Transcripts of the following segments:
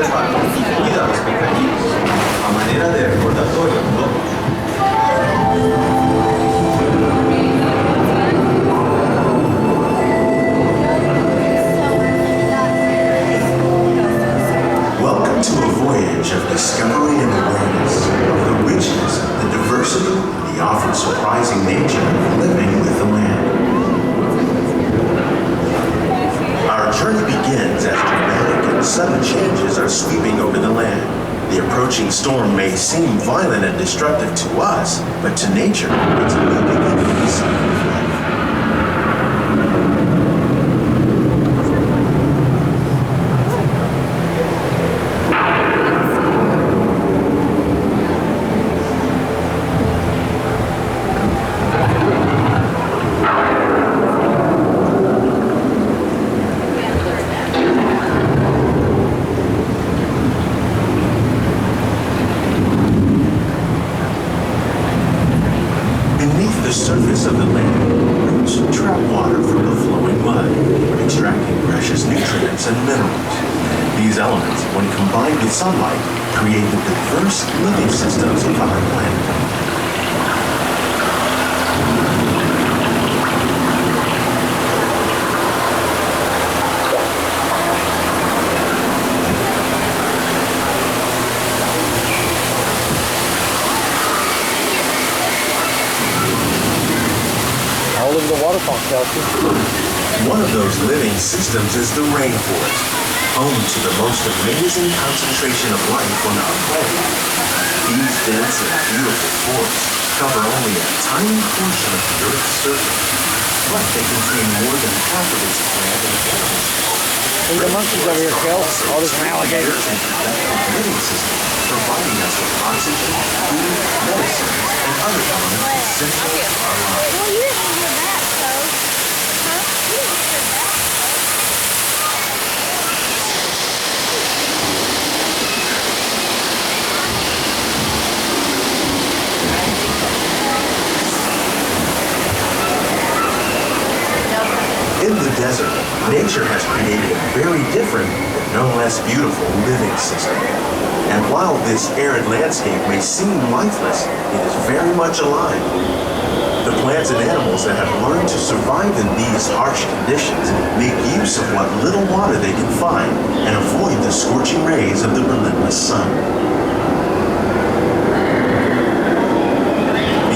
reparto incluida los mecanismos, a manera de recordatorio, ¿no? Welcome to a voyage of discovery and awareness of the richness, the diversity, and the often surprising nature of living with the land. Our journey begins as dramatic and sudden changes are sweeping over the land. The approaching storm may seem violent and destructive to us, but to nature, it's a new beginning of the cycle of life. The surface of the land, roots trap water from the flowing mud, extracting precious nutrients and minerals. These elements, when combined with sunlight, create the diverse living systems of our planet. The waterfall shelter. One of those living systems is the rainforest, home to the most amazing concentration of life on our planet. These dense and beautiful forests cover only a tiny portion of the Earth's surface, but they contain more than half of its plant and animal species. Look at the monkeys over here, Kel. Oh, there's some alligators. Living system, providing us with oxygen, food, medicine, and other elements essential to our lives. Well, you didn't hear that, so. Huh? You didn't hear that. In the desert, nature has created a very different, but no less beautiful living system. And while this arid landscape may seem lifeless, it is very much alive. The plants and animals that have learned to survive in these harsh conditions make use of what little water they can find and avoid the scorching rays of the relentless sun.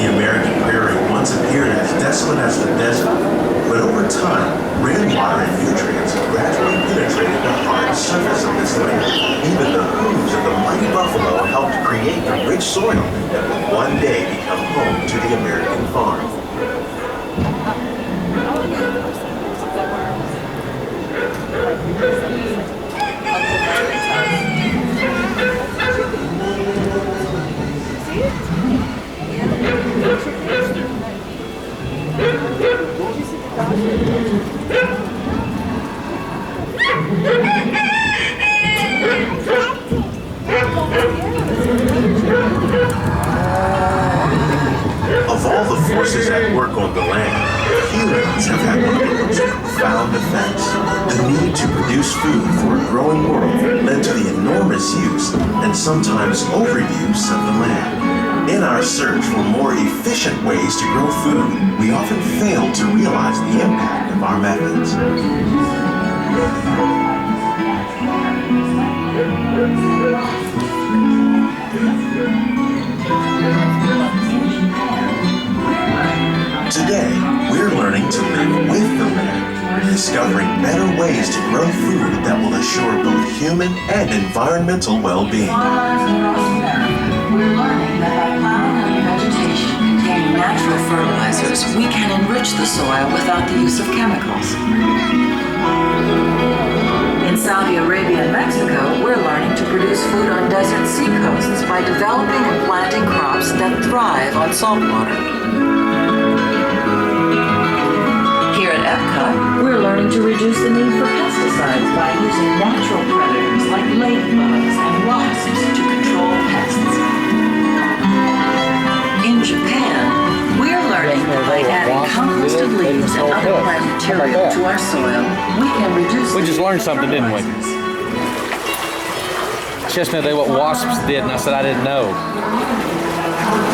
The American prairie once appeared as desolate as the desert, but over time, rainwater and nutrients gradually penetrated the hard surface of this land. Even the hooves of the mighty buffalo helped create the rich soil that will one day become home to the American farm. Of all the forces at work on the land, humans have had one of the most profound effects. The need to produce food for a growing world led to the enormous use and sometimes overuse of the land. In our search for more efficient ways to grow food, we often fail to realize the impact of our methods. Today, we're learning to live with the land, discovering better ways to grow food that will assure both human and environmental well-being. We're learning that by plowing under vegetation containing natural fertilizers, we can enrich the soil without the use of chemicals. In Saudi Arabia and Mexico, we're learning to produce food on desert seacoasts by developing and planting crops that thrive on salt water. Here at Epcot, we're learning to reduce the need for pesticides by using natural predators like ladybugs and wasps to control pests. In Japan, we're learning that by adding composted leaves and other plant material to our soil, we can reduce. We just learned something, didn't we? She asked me today what wasps did, and I said I didn't know.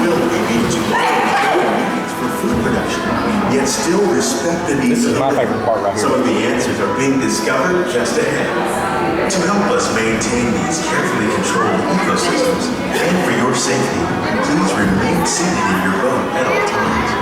Will we be too long for food production, yet still respect the needs This is of the my living? favorite part right here. Some of the answers are being discovered just ahead. To help us maintain these carefully controlled ecosystems, and for your safety, please remain seated in your boat at all times.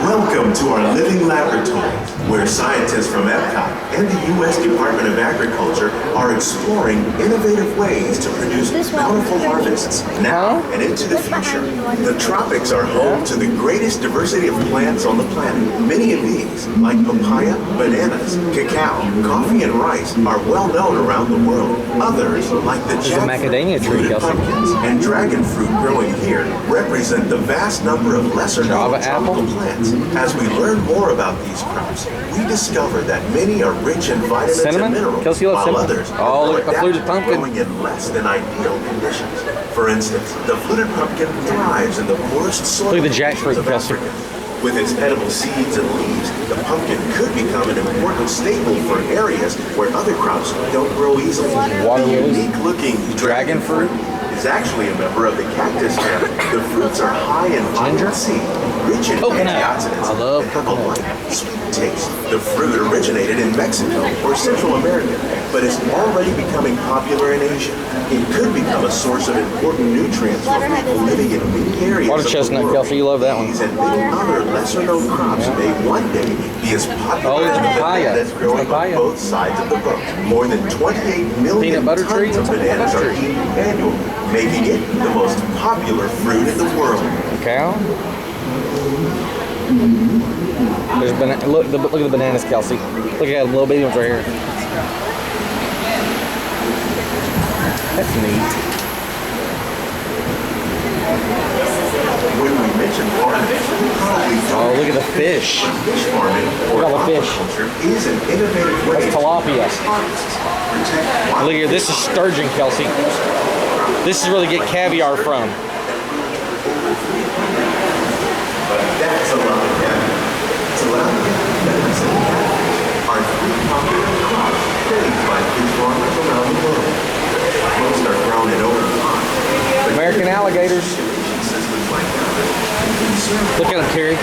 Welcome to our living laboratory, where scientists from Epcot and the U.S. Department of Agriculture are exploring innovative ways to produce bountiful harvests now and into the future. The tropics are home to the greatest diversity of plants on the planet. Many of these, like papaya, bananas, cacao, coffee, and rice, are well known around the world. Others, like the There's a macadamia tree, fluted Kelsey. pumpkins and dragon fruit growing here, represent the vast number of lesser-known Java apple? tropical plants. As we learn more about these crops, we discover that many are rich in vitamins Cinnamon? and minerals, Kelsey, you love while cinnamon? others Oh, are look, a fluted adapted, pumpkin. growing in less than ideal conditions. For instance, the fluted pumpkin thrives in the poorest soil Look at the jackfruit, conditions of Kelsey. Africa. With its edible seeds and leaves, the pumpkin could become an important staple for areas where other crops don't grow easily. Water The lilies? unique-looking Dragon fruit? is actually a member of the cactus family. The fruits are high in vitamin C, rich in Coconut. antioxidants, I love and have a coconut. light, sweet taste. The fruit originated in Mexico or Central America, but is already becoming popular in Asia. It could become a source of important nutrients for people living in many areas Water of the chestnut, world. Kelsey, you love that one. These and many other lesser-known crops may one day be as popular Oh, it's as the papaya. bananas growing Papaya. on both sides of the boat. More than 28 million Peanut butter tons tree? of What's a peanut bananas butter are tree? eaten annually, making it the most popular fruit in the world. Cow? There's look at the bananas, Kelsey. Look at them little baby ones right here. That's neat. When we mention farming, we probably Oh, look at the fish. fish farming or Look at all the fish. aquaculture is an innovative way That's tilapia. to protect wild Look here, this is sturgeon, Kelsey. This is where they get caviar from. But that's a lot of caviar. Tilapia, lemons, and catfish are three popular crops raised by fish farmers around the world. Most are grown in open ponds. but American alligators. irrigation systems like ours can conserve Look at them, Terry.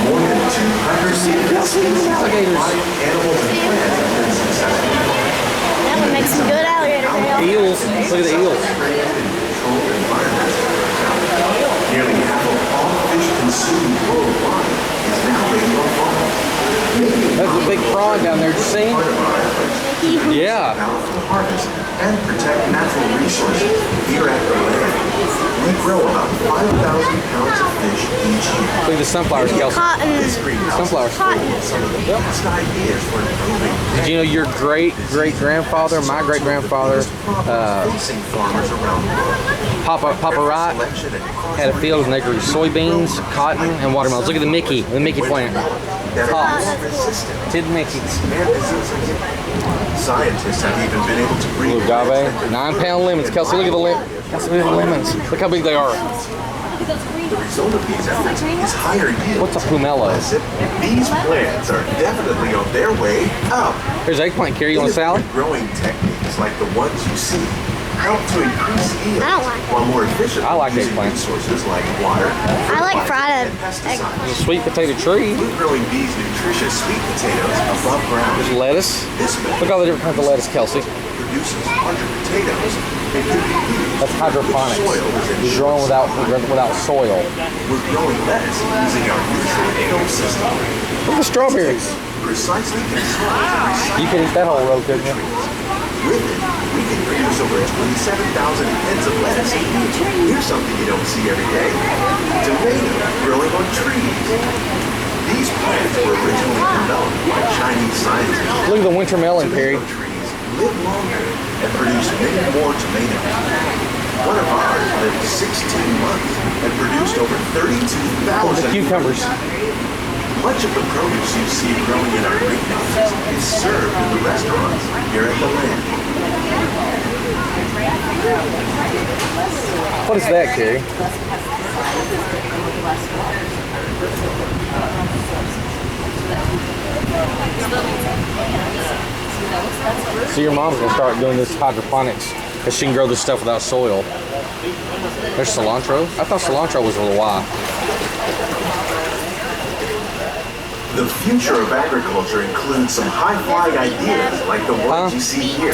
more than 200 species of alligators. aquatic animals and plants have been successful. That would make some good alligator tail. Eels. Look at the eels. Trained in controlled environments. Nearly half of all fish consumed worldwide is now raised on farms. That's a big prawn down there. Did you see? Part of our efforts to Yeah. bountiful harvest and protect natural resources here at the land. We grow about 5,000 pounds of fish each year. Look at the sunflowers, Kelsey. Cotton. This greenhouse Sunflowers. is full of some of the best ideas for improving Did you know your great-great-grandfather, my great-grandfather, facing farmers around the world. Papa Wright, had a field and they grew soybeans, cotton, and watermelons. Look at the Mickey plant. that Pops. are more resistant Tid Mickey. and diseases. Scientists have even been able to breed Little agave. 9-pound lemons. Kelsey, look at the Kelsey, look at the lemons. Look how big they are. The result of these efforts is higher yield. What's a pomelo? These plants are definitely on their way up. Here's eggplant. Carry you on a salad? Growing techniques like the ones you see help to increase yield I don't like it. while more efficiently I like using eggplant. resources like water, I like fried and pesticides. There's a sweet potato tree. We're growing these nutritious sweet potatoes above ground. There's lettuce. This method Look at all the different kinds of lettuce, Kelsey. produces larger potatoes and could be used That's hydroponics. if soil is in You're short growing without soil. We're growing lettuce using our neutral film system. Look at the strawberries. Precisely controls You could eat that whole row, couldn't you? With it, we can produce over 27,000 heads of lettuce. Here's something you don't see every day. Tomatoes growing on trees. These plants were originally developed by Chinese scientists. Look at the winter melon, Perry. Tomato trees live longer and produce many more tomatoes. One of ours lived 16 months and produced over Look at 32,000. the cucumbers. Much of the produce you see growing in our greenhouses is served in the restaurants. here at the land. What is that, Carrie? So your mom's gonna start doing this hydroponics because she can grow this stuff without soil. There's cilantro. I thought cilantro was with a Y. The future of agriculture includes some high-flying ideas like the ones you see here.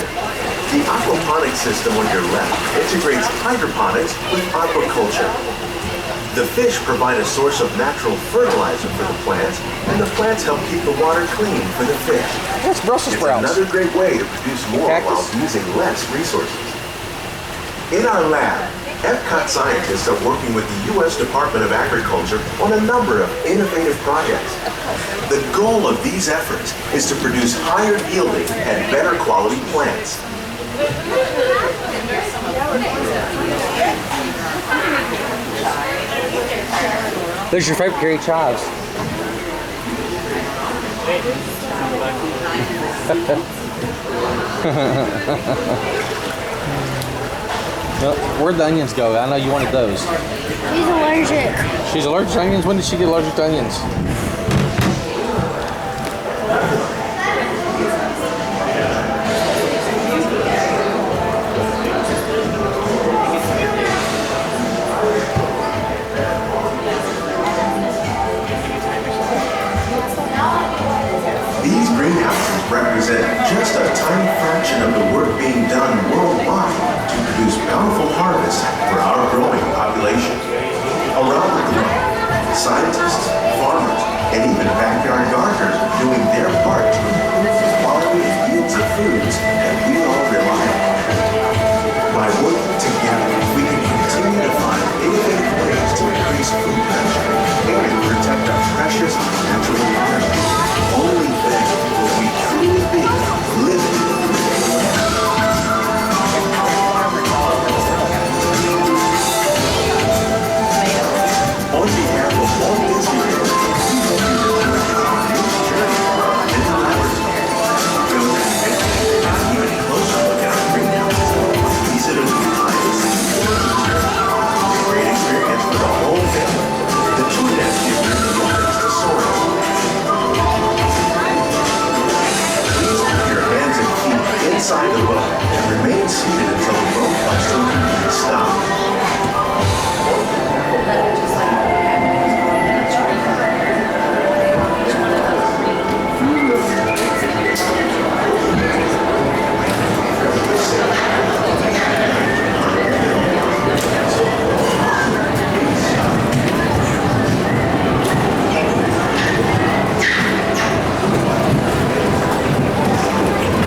The aquaponics system on your left integrates hydroponics with aquaculture. The fish provide a source of natural fertilizer for the plants, and the plants help keep the water clean for the fish. That's Brussels It's sprouts. another great way to produce more Cactus. while using less resources. In our lab, Epcot scientists are working with the U.S. Department of Agriculture on a number of innovative projects. The goal of these efforts is to produce higher yielding and better quality plants. There's your favorite, Carrie, chives. Well, where'd the onions go? I know you wanted those. He's allergic. She's allergic to onions? When did she get allergic to onions? These greenhouses represent just a tiny fraction of the work being done worldwide to produce bountiful harvests for our growing population. Around the globe, scientists, farmers, and even backyard gardeners are doing their part to improve the quality and yields of foods that we all rely on. By working together, we can continue to find innovative ways to increase food production and protect our precious natural environment. Only then will we truly be living on behalf of Walt Disney World, we hope you enjoy our new journey in the laboratory. Go and take an even closer look at our greenhouses. Visit us behind the scenes journey. A great experience for the whole family. The tour desk gives you the entrance to Soaring. Please keep your hands and feet inside the boat and remain seated until the boat comes to a complete stop.